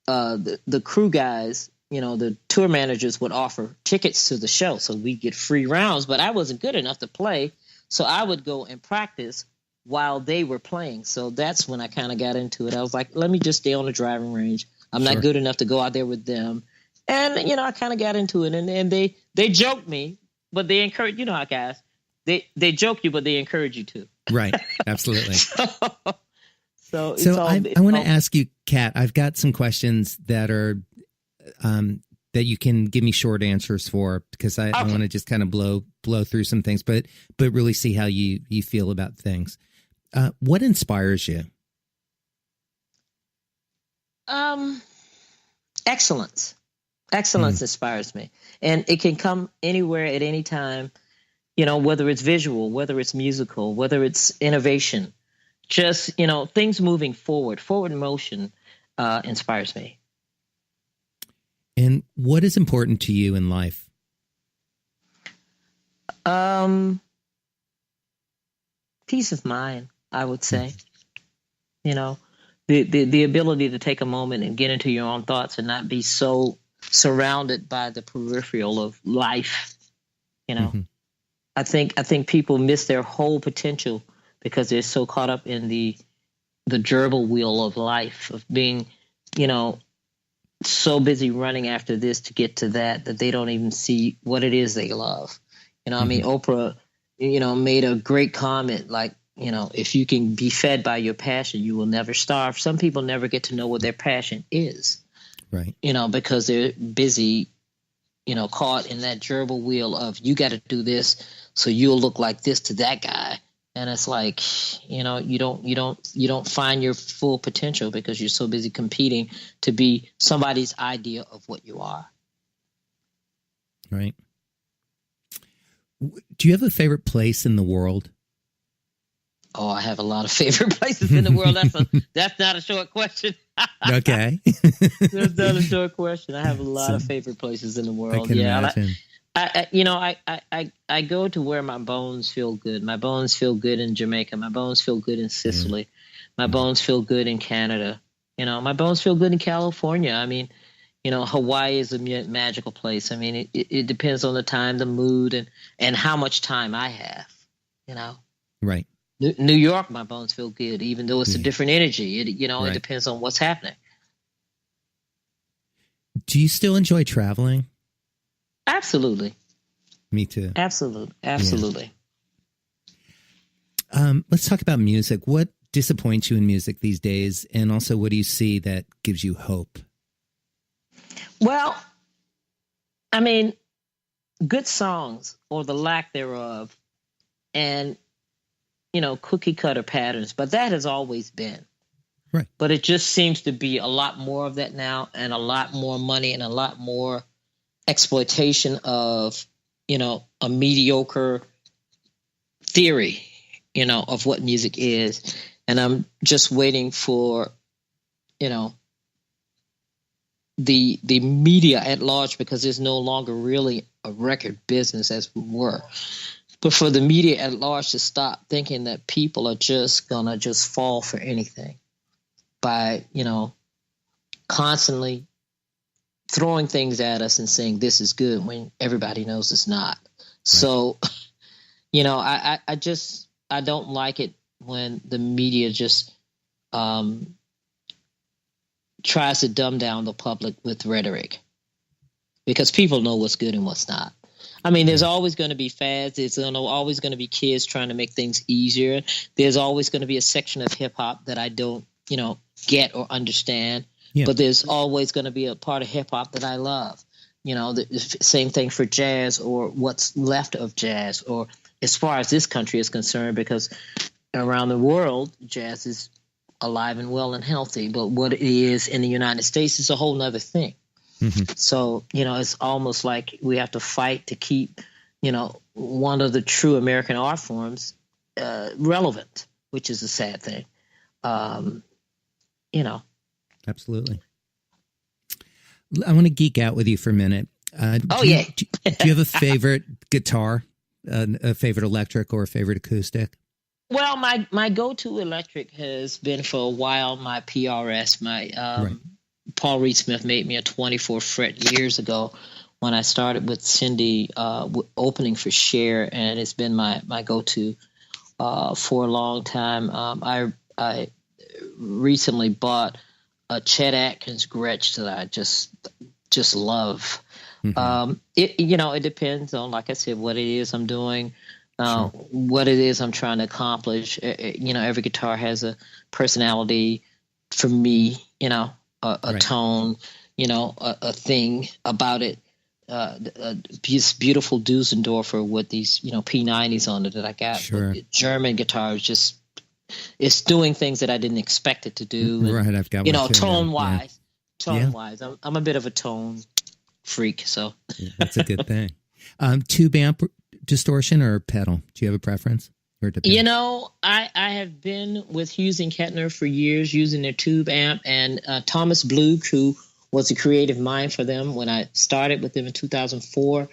the crew guys, the tour managers would offer tickets to the show, so we'd get free rounds. But I wasn't good enough to play, so I would go and practice while they were playing. So that's when I kind of got into it. I was like, let me just stay on the driving range. I'm not good enough to go out there with them. And, I kind of got into it. And they joked me, but they encouraged, how guys, they joke you, but they encourage you too. Right. Absolutely. So I want to ask you, Kat, I've got some questions that are that you can give me short answers for, because I want to just kind of blow through some things, but really see how you feel about things. What inspires you? Excellence. Excellence inspires me. And it can come anywhere at any time, whether it's visual, whether it's musical, whether it's innovation, just, things moving forward motion. inspires me. And what is important to you in life? Peace of mind, I would say. You know, the ability to take a moment and get into your own thoughts and not be so surrounded by the peripheral of life. You know, I think people miss their whole potential because they're so caught up in the gerbil wheel of life, of being, you know, so busy running after this to get to that they don't even see what it is they love. You know, I mean, Oprah, you know, made a great comment like, you know, if you can be fed by your passion, you will never starve. Some people never get to know what their passion is. Right. You know, because they're busy, you know, caught in that gerbil wheel of you got to do this so you'll look like this to that guy. And it's like, you know, you don't find your full potential because you're so busy competing to be somebody's idea of what you are. Right. Do you have a favorite place in the world? Oh, I have a lot of favorite places in the world. That's not a short question. Okay. That's not a short question. I have a lot of favorite places in the world. I can imagine. I go to where my bones feel good. My bones feel good in Jamaica. My bones feel good in Sicily. My bones feel good in Canada. You know, my bones feel good in California. I mean, you know, Hawaii is a magical place. I mean, it depends on the time, the mood, and how much time I have, you know. Right. New York, my bones feel good, even though it's a different energy. It depends on what's happening. Do you still enjoy traveling? Absolutely. Me too. Absolutely. Let's talk about music. What disappoints you in music these days? And also, what do you see that gives you hope? Well, I mean, good songs or the lack thereof, and, you know, cookie cutter patterns, but that has always been. Right. But it just seems to be a lot more of that now, and a lot more money and a lot more exploitation of, you know, a mediocre theory, you know, of what music is. And I'm just waiting for, you know, the media at large, because there's no longer really a record business as we were. But for the media at large to stop thinking that people are just gonna just fall for anything by, you know, constantly throwing things at us and saying this is good when everybody knows it's not. Right. So, you know, I don't like it when the media just tries to dumb down the public with rhetoric, because people know what's good and what's not. I mean, there's always going to be fads. There's always going to be kids trying to make things easier. There's always going to be a section of hip hop that I don't, you know, get or understand. Yeah. But there's always going to be a part of hip hop that I love. You know, the same thing for jazz, or what's left of jazz, or as far as this country is concerned, because around the world, jazz is alive and well and healthy. But what it is in the United States is a whole nother thing. Mm-hmm. So, you know, it's almost like we have to fight to keep, you know, one of the true American art forms relevant, which is a sad thing. You know. Absolutely. I want to geek out with you for a minute. Do you have a favorite guitar, a favorite electric, or a favorite acoustic? Well, my go-to electric has been for a while my PRS. Paul Reed Smith made me a 24 fret years ago when I started with Cyndi opening for Cher, and it's been my go-to for a long time. I recently bought a Chet Atkins Gretsch that I just love. Mm-hmm. It depends on, like I said, what it is I'm doing, what it is I'm trying to accomplish. Every guitar has a personality for me, you know, a tone, you know, a thing about it. This beautiful Dusendorfer with these, you know, P90s on it that I got. Sure. German guitar is just, it's doing things that I didn't expect it to do. And, right, I've got you know, tone-wise. I'm a bit of a tone freak, so. Yeah, that's a good thing. Tube amp distortion or pedal? Do you have a preference? Or it depends? You know, I have been with Hughes and Kettner for years using their tube amp, and Thomas Blug, who was the creative mind for them when I started with them in 2004,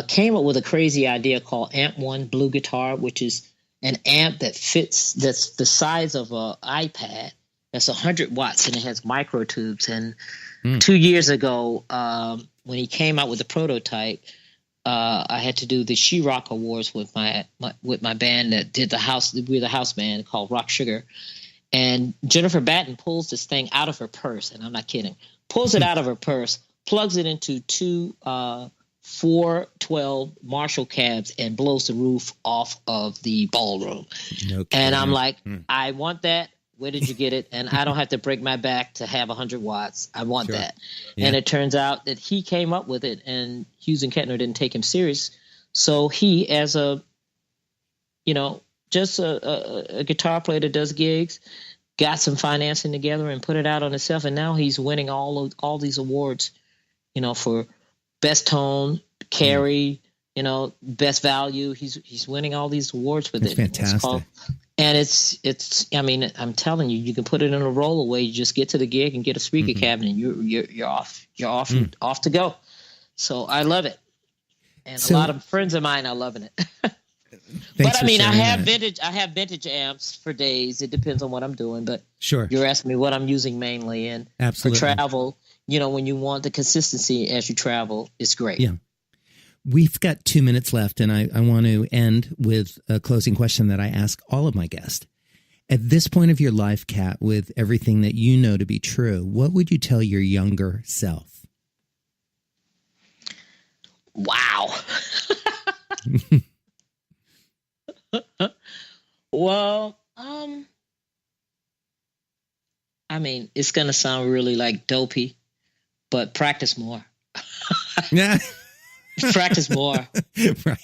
came up with a crazy idea called Amp One Blue Guitar, which is an amp that fits, that's the size of an iPad. That's 100 watts, and it has micro tubes. And 2 years ago, when he came out with the prototype, I had to do the She Rock Awards with my band that did we're the house band called Rock Sugar. And Jennifer Batten pulls this thing out of her purse, and I'm not kidding, pulls it out of her purse, plugs it into two 412 Marshall cabs, and blows the roof off of the ballroom. Okay. And I'm like, I want that. Where did you get it? And I don't have to break my back to have 100 watts. I want that. Yeah. And it turns out that he came up with it, and Hughes and Kettner didn't take him serious. So he, as a, just a guitar player that does gigs, got some financing together and put it out on himself. And now he's winning all these awards, for best tone, carry, best value. He's winning all these awards with it. Fantastic. And it's. I mean, I'm telling you, you can put it in a rollaway. You just get to the gig and get a speaker cabinet, and you're off. You're off to go. So I love it, and a lot of friends of mine are loving it. But I mean, I have vintage amps for days. It depends on what I'm doing. But sure, you're asking me what I'm using mainly, and for travel, when you want the consistency as you travel, it's great. Yeah. We've got 2 minutes left, and I want to end with a closing question that I ask all of my guests. At this point of your life, Kat, with everything that you know to be true, what would you tell your younger self? Wow. Well, I mean, it's going to sound really like dopey, but practice more. Yeah. Practice more. Right.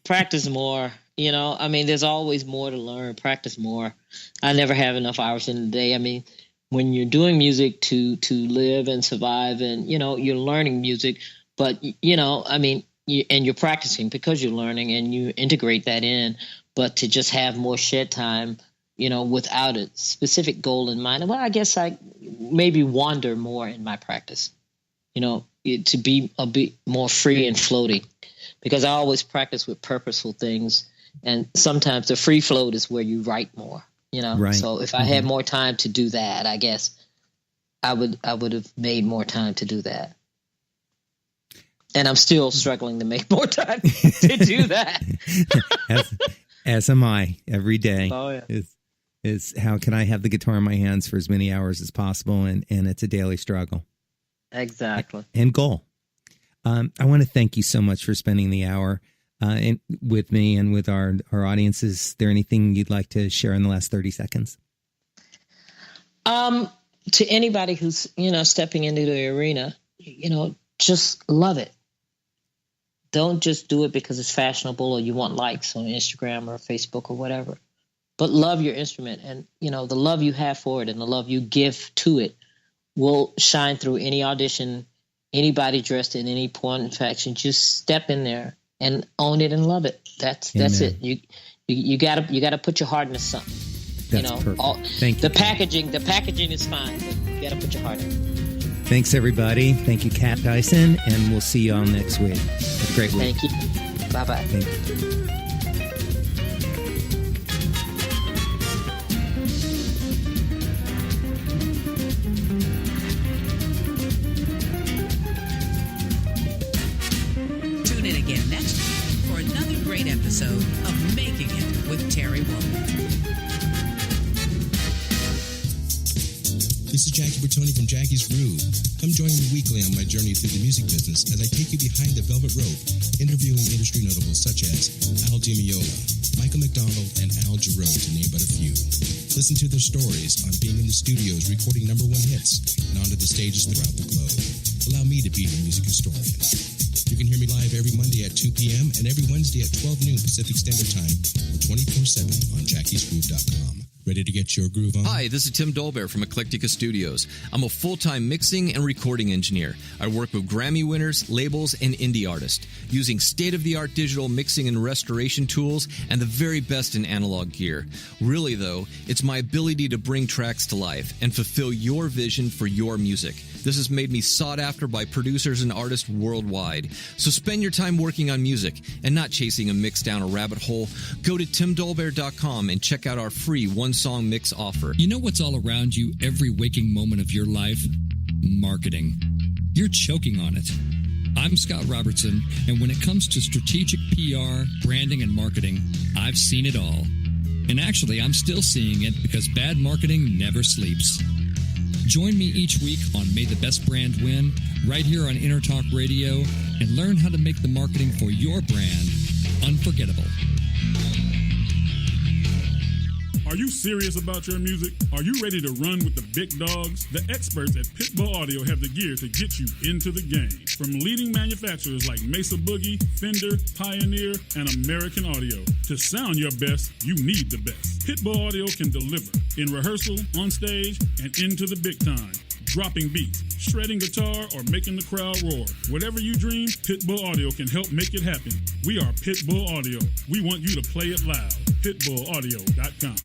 Practice more. I mean, there's always more to learn. Practice more. I never have enough hours in the day. I mean, when you're doing music to live and survive, and, you're learning music, but, I mean, and you're practicing because you're learning, and you integrate that in, but to just have more shed time, without a specific goal in mind. Well, I guess I maybe wander more in my practice, to be a bit more free and floating, because I always practice with purposeful things. And sometimes the free float is where you write more, Right. So if I had more time to do that, I guess I would have made more time to do that. And I'm still struggling to make more time to do that. as am I every day. Oh, yeah. Is how can I have the guitar in my hands for as many hours as possible? And it's a daily struggle. Exactly. And goal. I want to thank you so much for spending the hour with me and with our audience. Is there anything you'd like to share in the last 30 seconds? To anybody who's, stepping into the arena, just love it. Don't just do it because it's fashionable or you want likes on Instagram or Facebook or whatever. But love your instrument, and, the love you have for it and the love you give to it will shine through any audition, anybody dressed in any porn infection. Just step in there and own it and love it. That's it. You gotta put your heart into something. That's perfect. Thank you. The packaging is fine, but you gotta put your heart in it. Thanks, everybody. Thank you, Kat Dyson, and we'll see you all next week. Have a great week. Thank you. Bye-bye. Thank you. Episode of Making It with Terry Woman. This is Jackie Bertoni from Jackie's Groove. Come join me weekly on my journey through the music business as I take you behind the velvet rope, interviewing industry notables such as Al Di Meola, Michael McDonald, and Al Jarreau, to name but a few. Listen to their stories on being in the studios recording #1 hits and onto the stages throughout the globe. Allow me to be your music historian. You can hear me live every Monday at 2 p.m. and every Wednesday at 12 noon Pacific Standard Time or 24/7 on jackiesgroove.com. Ready to get your groove on? Hi, this is Tim Dolbear from Eclectica Studios. I'm a full-time mixing and recording engineer. I work with Grammy winners, labels, and indie artists, using state-of-the-art digital mixing and restoration tools and the very best in analog gear. Really, though, it's my ability to bring tracks to life and fulfill your vision for your music. This has made me sought after by producers and artists worldwide. So spend your time working on music and not chasing a mix down a rabbit hole. Go to timdolbear.com and check out our free one-song mix offer. You know what's all around you every waking moment of your life? Marketing. You're choking on it. I'm Scott Robertson, and when it comes to strategic PR, branding, and marketing, I've seen it all. And actually, I'm still seeing it because bad marketing never sleeps. Join me each week on May the Best Brand Win, right here on Intertalk Radio, and learn how to make the marketing for your brand unforgettable. Are you serious about your music? Are you ready to run with the big dogs? The experts at Pitbull Audio have the gear to get you into the game. From leading manufacturers like Mesa Boogie, Fender, Pioneer, and American Audio. To sound your best, you need the best. Pitbull Audio can deliver in rehearsal, on stage, and into the big time. Dropping beats, shredding guitar, or making the crowd roar. Whatever you dream, Pitbull Audio can help make it happen. We are Pitbull Audio. We want you to play it loud. PitbullAudio.com.